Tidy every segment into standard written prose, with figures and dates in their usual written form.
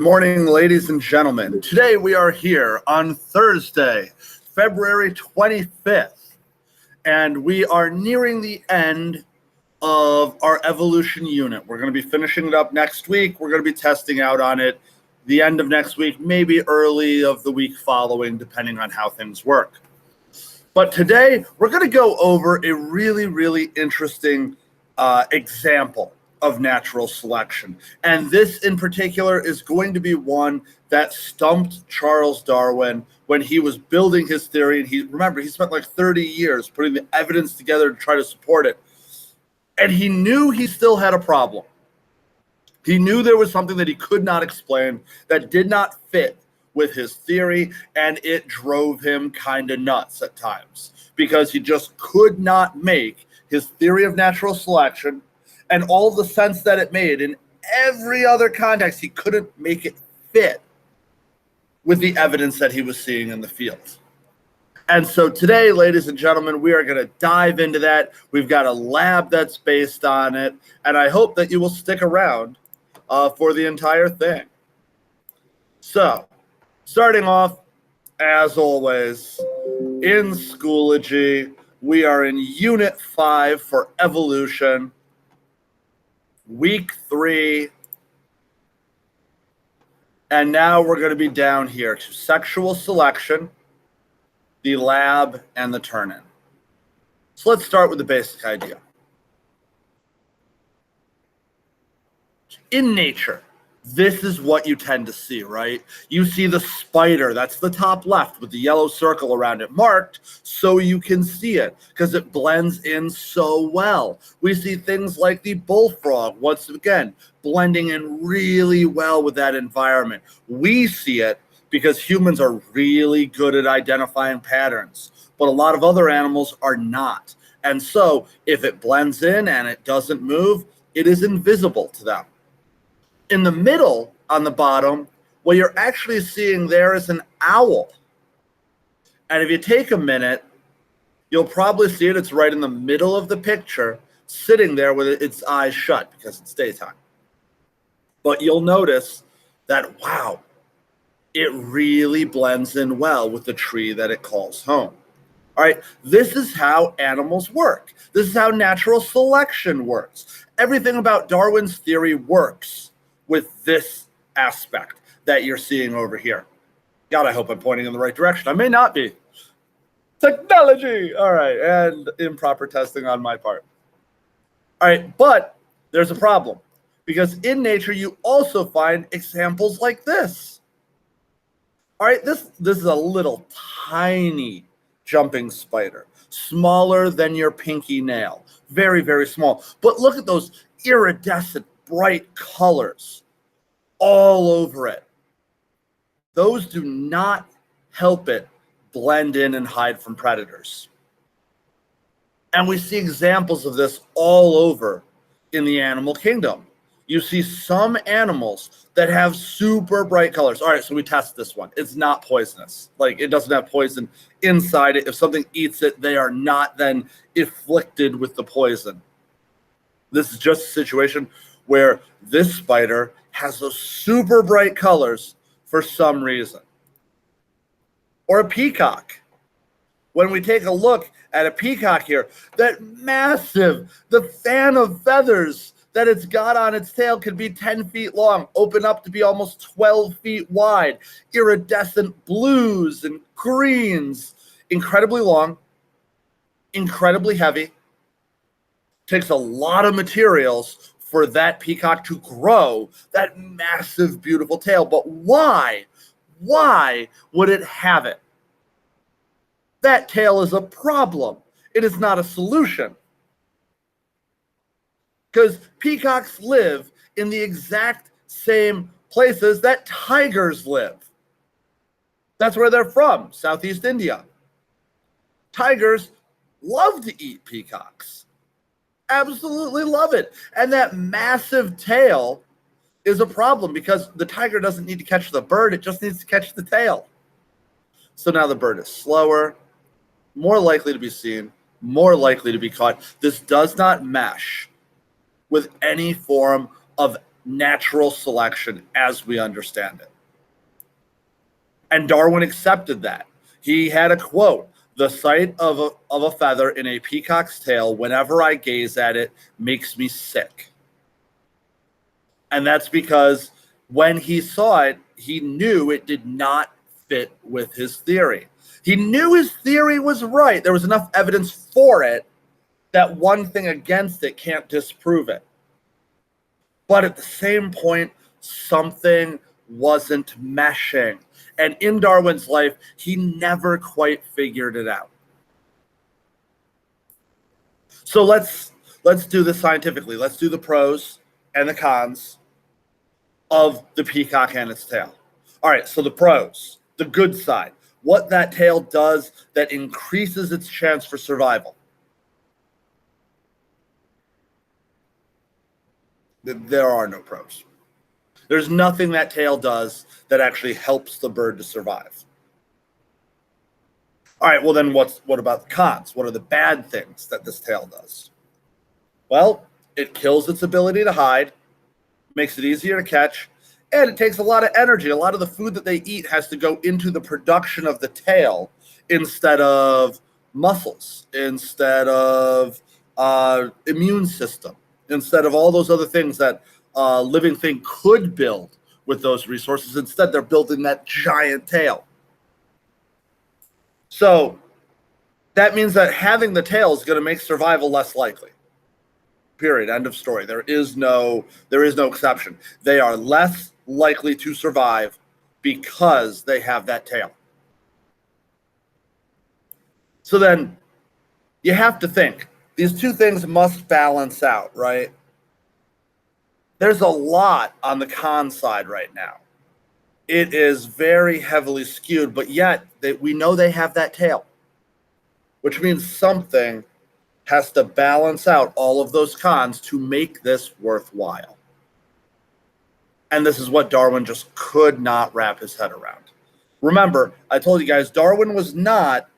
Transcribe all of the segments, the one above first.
Morning, ladies and gentlemen. Today we are here on Thursday, February 25th, and we are nearing the end of our evolution unit. We're going to be finishing it up next week. We're going to be testing out on it the end of next week, maybe early of the week following, depending on how things work. But today we're going to go over a really interesting example of natural selection. And this in particular is going to be one that stumped Charles Darwin when he was building his theory. And he spent like 30 years putting the evidence together to try to support it. And he knew he still had a problem. He knew there was something that he could not explain, that did not fit with his theory, and it drove him kind of nuts at times because he just could not make his theory of natural selection and all the sense that it made in every other context. He couldn't make it fit with the evidence that he was seeing in the field. And so today, ladies and gentlemen, we are going to dive into that. We've got a lab that's based on it, and I hope that you will stick around for the entire thing. So, starting off, as always, in Schoology, we are in Unit 5 for Evolution. Week 3, and now we're going to be down here to sexual selection, the lab, and the turn-in. So let's start with the basic idea. In nature, this is what you tend to see, right? You see the spider, that's the top left with the yellow circle around it marked so you can see it because it blends in so well. We see things like the bullfrog, once again, blending in really well with that environment. We see it because humans are really good at identifying patterns, but a lot of other animals are not. And so if it blends in and it doesn't move, it is invisible to them. In the middle, on the bottom, what you're actually seeing there is an owl. And if you take a minute, you'll probably see it. It's right in the middle of the picture, sitting there with its eyes shut because it's daytime. But you'll notice that, wow, it really blends in well with the tree that it calls home. All right, this is how animals work. This is how natural selection works. Everything about Darwin's theory works with this aspect that you're seeing over here. God, I hope I'm pointing in the right direction. I may not be. Technology! All right, and improper testing on my part. All right, but there's a problem because in nature, you also find examples like this. All right, this is a little tiny jumping spider, smaller than your pinky nail, very small. But look at those iridescent, bright colors all over it. Those do not help it blend in and hide from predators. And we see examples of this all over in the animal kingdom. You see some animals that have super bright colors. All right, so we test this one. It's not poisonous. Like, it doesn't have poison inside it. If something eats it, they are not then afflicted with the poison. This is just a situation where this spider has those super bright colors for some reason. Or a peacock. When we take a look at a peacock here, that massive, the fan of feathers that it's got on its tail could be 10 feet long, open up to be almost 12 feet wide, iridescent blues and greens, incredibly long, incredibly heavy, takes a lot of materials for that peacock to grow that massive, beautiful tail. But why would it have it? That tail is a problem. It is not a solution. Because peacocks live in the exact same places that tigers live. That's where they're from, Southeast India. Tigers love to eat peacocks. Absolutely love it. And that massive tail is a problem because the tiger doesn't need to catch the bird, it just needs to catch the tail. So now the bird is slower, more likely to be seen, more likely to be caught. This does not mesh with any form of natural selection as we understand it. And Darwin accepted that. He had a quote: "The sight of a feather in a peacock's tail, whenever I gaze at it, makes me sick." And that's because when he saw it, he knew it did not fit with his theory. He knew his theory was right. There was enough evidence for it that one thing against it can't disprove it. But at the same point, something wasn't meshing. And in Darwin's life, he never quite figured it out. So let's do this scientifically. Let's do the pros and the cons of the peacock and its tail. All right, so the pros, the good side, what that tail does that increases its chance for survival. There are no pros. There's nothing that tail does that actually helps the bird to survive. All right, well then what about the cons? What are the bad things that this tail does? Well, it kills its ability to hide, makes it easier to catch, and it takes a lot of energy. A lot of the food that they eat has to go into the production of the tail instead of muscles, instead of immune system, instead of all those other things that a living thing could build with those resources. Instead, they're building that giant tail. So that means that having the tail is going to make survival less likely. Period. End of story. There is no exception. They are less likely to survive because they have that tail. So then you have to think, these two things must balance out, right? There's a lot on the con side right now. It is very heavily skewed, but yet we know they have that tail, which means something has to balance out all of those cons to make this worthwhile. And this is what Darwin just could not wrap his head around. Remember, I told you guys, Darwin was not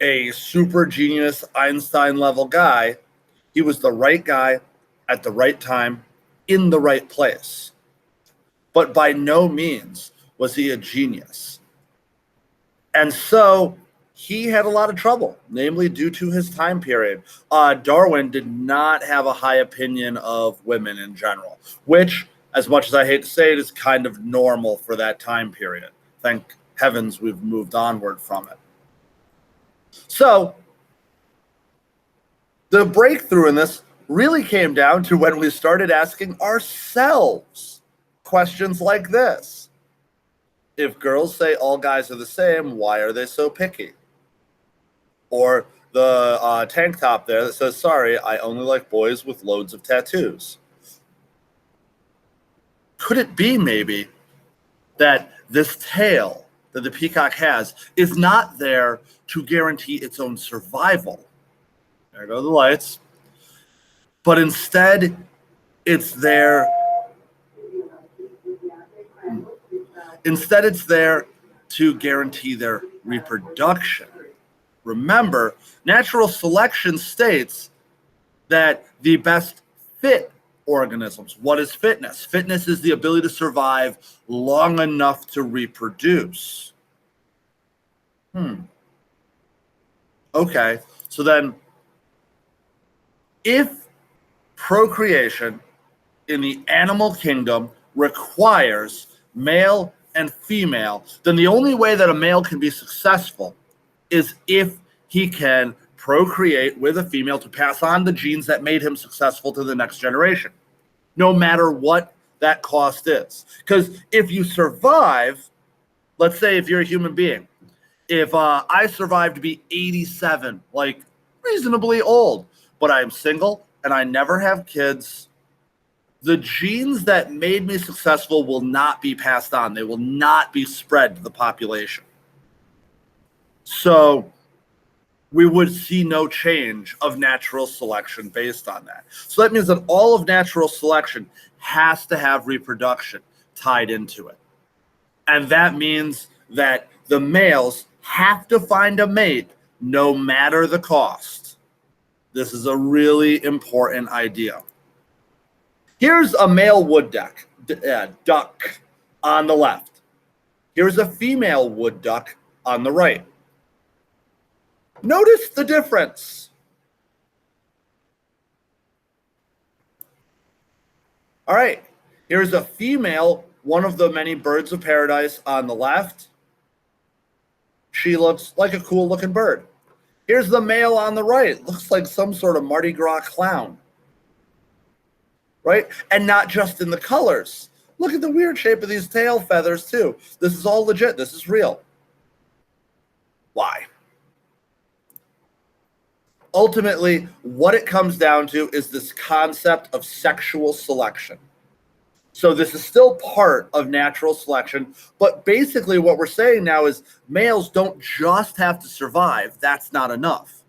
a super genius Einstein level guy. He was the right guy at the right time in the right place. But by no means was he a genius. And so he had a lot of trouble, namely due to his time period. Darwin did not have a high opinion of women in general, which, as much as I hate to say it, is kind of normal for that time period. Thank heavens we've moved onward from it. So the breakthrough in this really came down to when we started asking ourselves questions like this. If girls say all guys are the same, why are they so picky? Or the tank top there that says, sorry, I only like boys with loads of tattoos. Could it be maybe that this tail that the peacock has is not there to guarantee its own survival? There go the lights. But instead, it's there. Instead, it's there to guarantee their reproduction. Remember, natural selection states that the best fit organisms. What is fitness? Fitness is the ability to survive long enough to reproduce. Okay, so then if procreation in the animal kingdom requires male and female, then the only way that a male can be successful is if he can procreate with a female to pass on the genes that made him successful to the next generation, no matter what that cost is. Because if you survive, let's say if you're a human being, if I survived to be 87, like reasonably old, but I'm single and I never have kids, the genes that made me successful will not be passed on. They will not be spread to the population. So we would see no change of natural selection based on that. So that means that all of natural selection has to have reproduction tied into it. And that means that the males have to find a mate no matter the cost. This is a really important idea. Here's a male wood deck. duck on the left. Here's a female wood duck on the right. Notice the difference. All right, here's a female, one of the many birds of paradise on the left. She looks like a cool looking bird. Here's the male on the right. Looks like some sort of Mardi Gras clown. Right? And not just in the colors. Look at the weird shape of these tail feathers too. This is all legit. This is real. Why? Ultimately, what it comes down to is this concept of sexual selection. So this is still part of natural selection, but basically what we're saying now is males don't just have to survive. That's not enough.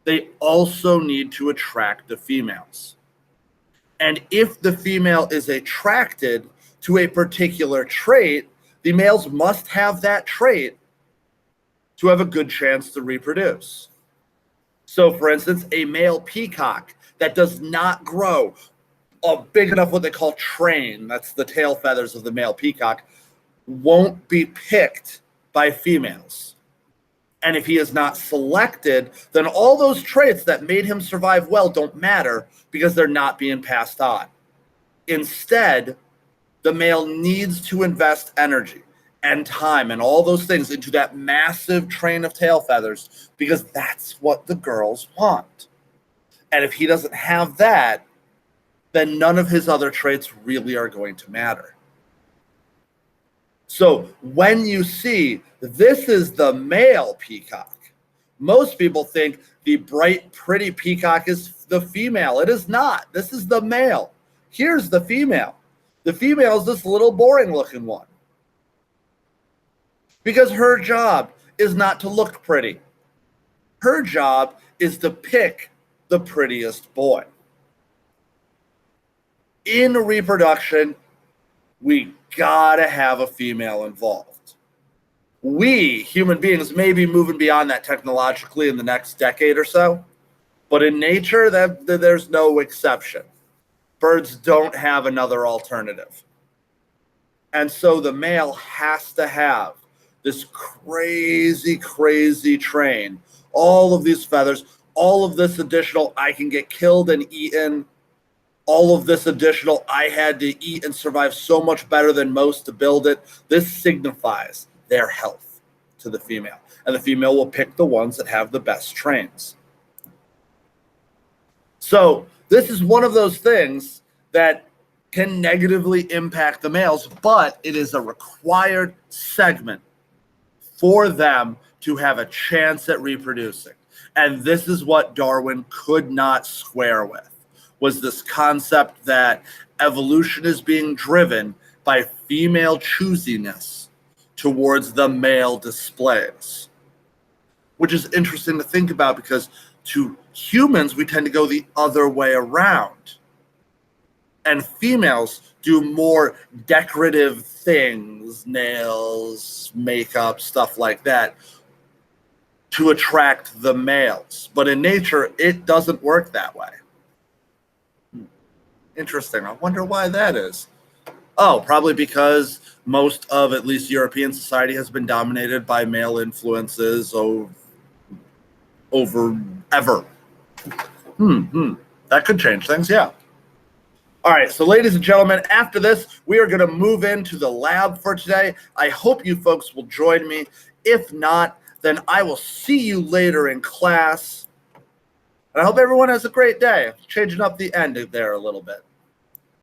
They also need to attract the females. And if the female is attracted to a particular trait, the males must have that trait to have a good chance to reproduce. So, for instance, a male peacock that does not grow a big enough what they call train, that's the tail feathers of the male peacock, won't be picked by females. And if he is not selected, then all those traits that made him survive well don't matter because they're not being passed on. Instead, the male needs to invest energy and time and all those things into that massive train of tail feathers because that's what the girls want. And if he doesn't have that, then none of his other traits really are going to matter. So when you see this is the male peacock, most people think the bright, pretty peacock is the female. It is not. This is the male. Here's the female. The female is this little boring looking one. Because her job is not to look pretty. Her job is to pick the prettiest boy. In reproduction, we gotta have a female involved. We, human beings, may be moving beyond that technologically in the next decade or so, but in nature, there's no exception. Birds don't have another alternative. And so the male has to have this crazy, crazy train, all of these feathers, all of this additional, I can get killed and eaten, all of this additional, I had to eat and survive so much better than most to build it. This signifies their health to the female. And the female will pick the ones that have the best trains. So this is one of those things that can negatively impact the males, but it is a required segment for them to have a chance at reproducing. And this is what Darwin could not square with, was this concept that evolution is being driven by female choosiness towards the male displays, which is interesting to think about because to humans, we tend to go the other way around. And females do more decorative things, nails, makeup, stuff like that, to attract the males. But in nature, it doesn't work that way. Interesting. I wonder why that is. Oh, probably because most of at least European society has been dominated by male influences over ever. That could change things, yeah. All right, so ladies and gentlemen, after this, we are going to move into the lab for today. I hope you folks will join me. If not, then I will see you later in class. And I hope everyone has a great day. Changing up the end there a little bit.